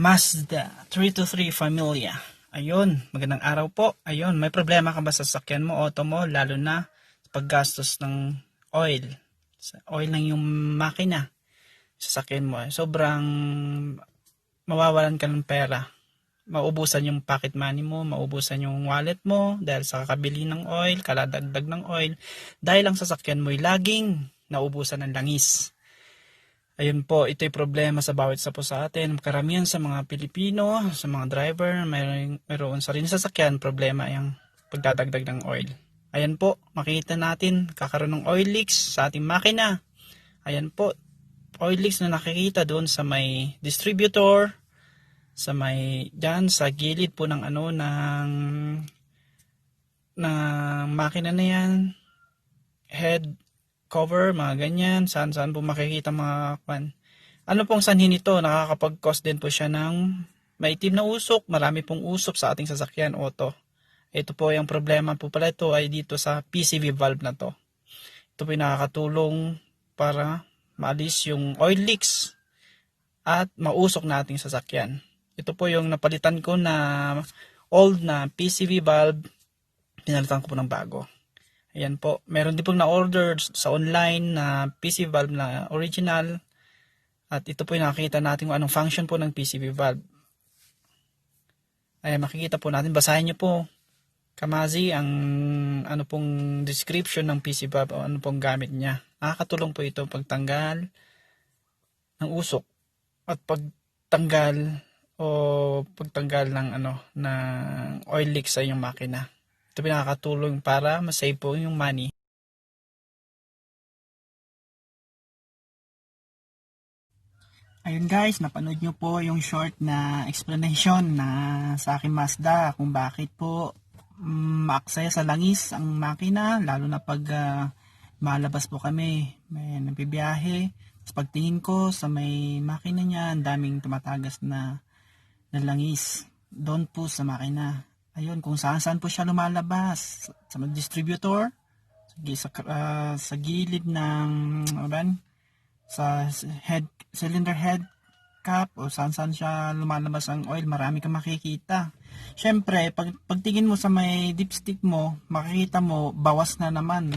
Mazda 323 Familia. Ayun, magandang araw po. Ayun, may problema ka ba sa sasakyan mo, auto mo, lalo na paggastos ng oil? Oil lang yung makina sa sasakyan mo. Sobrang mawawalan ka ng pera. Maubusan yung pocket money mo, maubusan yung wallet mo dahil sa kakabili ng oil, kaladagdag ng oil. Dahil ang sasakyan mo'y laging naubusan ng langis. Ayun po, ito'y problema sa bawat isa po sa atin. Karamihan sa mga Pilipino, sa mga driver, mayroon sa rin sasakyan, problema yung pagdadagdag ng oil. Ayan po, makita natin, kakaroon ng oil leaks sa ating makina. Ayan po, oil leaks na nakikita doon sa may distributor, sa may, dyan sa gilid po ng makina na yan, head cover, mga ganyan, saan po makikita mga kwan. Ano pong sanhi nito? Nakakapag-cause din po siya ng maitim na usok, marami pong usok sa ating sasakyan auto. Ito po yung problema po pala, ito ay dito sa PCV valve na to. Ito po yung nakakatulong para maalis yung oil leaks at mausok na ating sasakyan. Ito po yung napalitan ko na old na PCV valve, pinalitan ko po ng bago. Ayan po, meron din pong na-order sa online na PCV valve na original. At ito po yung nakikita natin kung anong function po ng PCV valve. Ayan, makikita po natin, basahin nyo po, Kamazi, ang ano pong description ng PCV valve o ano pong gamit niya. Nakakatulong po ito pagtanggal ng usok at pagtanggal ng ng oil leak sa inyong makina. Ito pinakatulong para masave po yung money. Ayun guys, napanood nyo po yung short na explanation na sa aking Mazda kung bakit po maaksaya sa langis ang makina, lalo na pag malabas po kami, may nabibiyahe. Tapos pagtingin ko sa may makina niya, ang daming tumatagas na langis doon po sa makina. Ayun, kung saan po siya lumalabas, sa distributor, sa gilid ng sa cylinder head cap, o saan siya lumalabas ang oil, marami kang makikita. Syempre, pagtingin mo sa may dipstick mo, makikita mo, bawas na naman,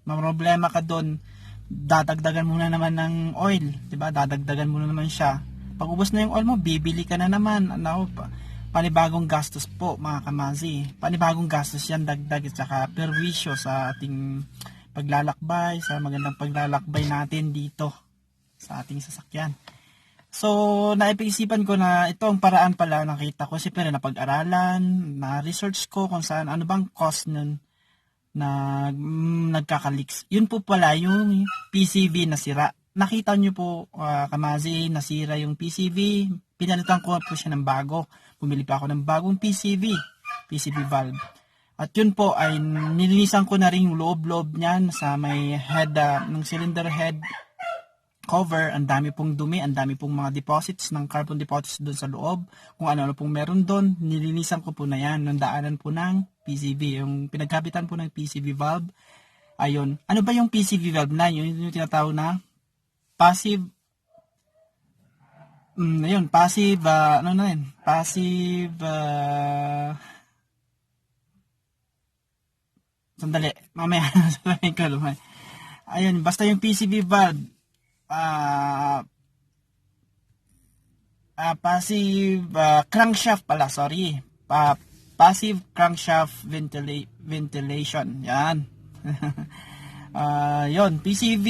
problema ka doon, dadagdagan mo na naman ng oil, diba? Dadagdagan mo na naman siya. Pag ubos na yung oil mo, bibili ka na naman. Panibagong gastos po mga kamazi. Panibagong gastos yan, dagdag at saka perwisyo sa ating paglalakbay, sa magandang paglalakbay natin dito sa ating sasakyan. So, naipag-isipan ko na itong paraan pala, nakita ko, siyempre napag-aralan, na-research ko kung saan, ano bang cause nun na nagkakaliks. Yun po pala yung PCV na sira. Nakita nyo po, kamazi, nasira yung PCV. Pinalitan ko po siya ng bago. Bumili pa ako ng bagong PCV valve. At yun po ay nilinisan ko na rin yung loob-loob niyan sa may head ng cylinder head cover. Ang dami pong dumi, ang dami pong mga deposits ng carbon deposits doon sa loob. Kung ano pong meron doon, nilinisan ko po na yan. Nung daanan po ng PCV, yung pinagkapitan po ng PCV valve. Ayun. Ano ba yung PCV valve na? Yun yung tinatawag na passive sandali, mamaya sabihin ko lumay. Ayun, basta yung PCV valve, passive crankshaft pala, sorry. Passive crankshaft ventilation. Yan. Yon, PCV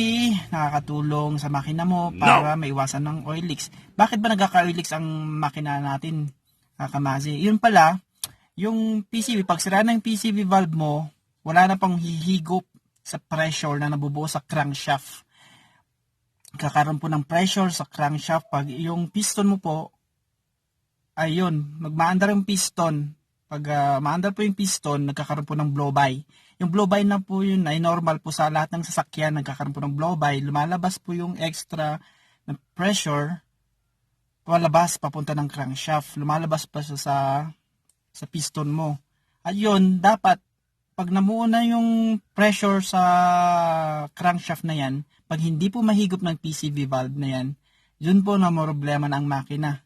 nakakatulong sa makina mo para maiwasan ng oil leaks. Bakit ba nagkaka-oil leaks ang makina natin, kamazi? Yun pala, yung PCV, pag sira ng PCV valve mo, wala na pang hihigop sa pressure na nabubuo sa crankshaft. Kakaroon po ng pressure sa crankshaft pag yung piston mo po, ayun, magmaandar yung piston. Pag maandar po yung piston, nagkakaroon po ng blow-by. Yung blow-by na po yun ay normal po sa lahat ng sasakyan, nagkakaroon po ng blow-by. Lumalabas po yung extra na pressure, palabas papunta ng crankshaft. Lumalabas pa siya sa piston mo. At yun, dapat, pag namuo na yung pressure sa crankshaft na yan, pag hindi po mahigop ng PCV valve na yan, yun po na problema ng makina.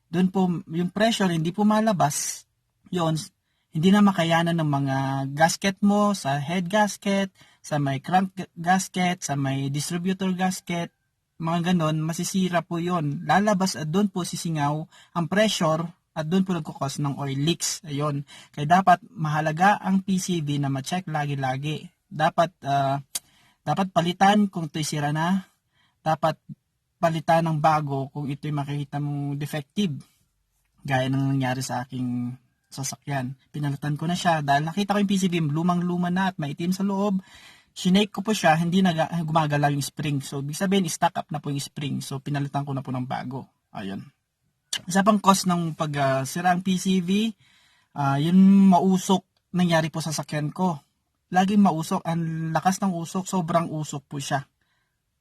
doon po yung pressure hindi po malabas. Yon, hindi na makayanan ng mga gasket mo, sa head gasket, sa may crank gasket, sa may distributor gasket, mga ganon, masisira po yon. Lalabas at doon po sisingaw ang pressure at doon po nagkukos ng oil leaks. Ayun. Kaya dapat mahalaga ang PCV na ma-check lagi-lagi. Dapat palitan kung ito'y sira na. Dapat palitan ng bago kung ito'y makikita mong defective. Gaya ng nangyari sa aking sasakyan. Pinalitan ko na siya dahil nakita ko yung PCV lumang-luma na at maitim sa loob. Sinake ko po siya, hindi na gumagalaw yung spring. So, ibig sabihin, stock up na po yung spring. So, pinalitan ko na po ng bago. Ayun. Isa pang cause ng pagsirang PCV, yun mausok nangyari po sa sasakyan ko. Laging mausok, ang lakas ng usok, sobrang usok po siya.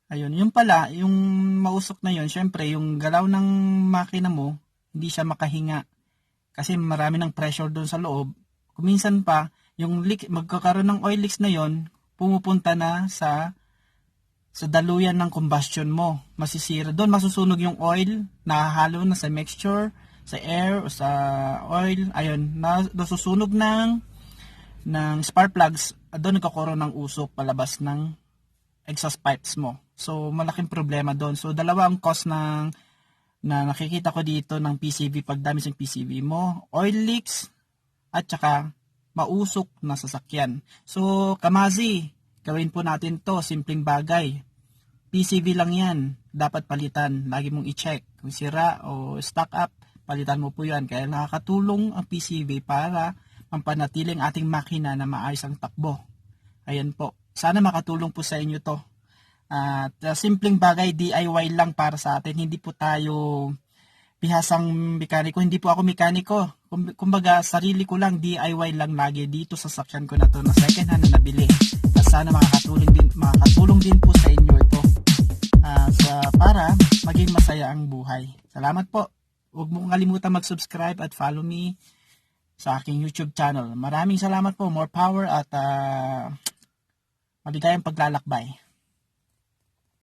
Ayun, yung pala, yung mausok na yun, syempre, yung galaw ng makina mo, hindi siya makahinga. Kasi marami ng pressure doon sa loob. Kuminsan pa, yung leak, magkakaroon ng oil leaks na yon, pumupunta na sa daluyan ng combustion mo. Masisira. Doon masusunog yung oil, nahahalo na sa mixture, sa air, o sa oil. Ayun, nasusunog ng spark plugs. Doon nagkakaroon ng usok palabas ng exhaust pipes mo. So, malaking problema doon. So, dalawa ang cause na nakikita ko dito ng PCV, pag damage ng PCV mo. Oil leaks, at saka mausok na sasakyan. So, kamazi, gawin po natin to, simpleng bagay. PCV lang yan, dapat palitan. Lagi mong i-check. Kung sira o stock up, palitan mo po yan. Kaya nakakatulong ang PCV para mampanatiling ating makina na maayos ang takbo. Ayan po. Sana makatulong po sa inyo to. At simpleng bagay, DIY lang para sa atin. Hindi po tayo bihasang mekaniko. Hindi po ako mekaniko. Kumbaga, sarili ko lang, DIY lang lagi dito sa sasakyan ko na to na second hand na nabili. At sana makakatulong din po sa inyo ito. Para maging masaya ang buhay. Salamat po. Huwag mo kalimutan mag-subscribe at follow me sa aking YouTube channel. Maraming salamat po. More power at maligayang paglalakbay.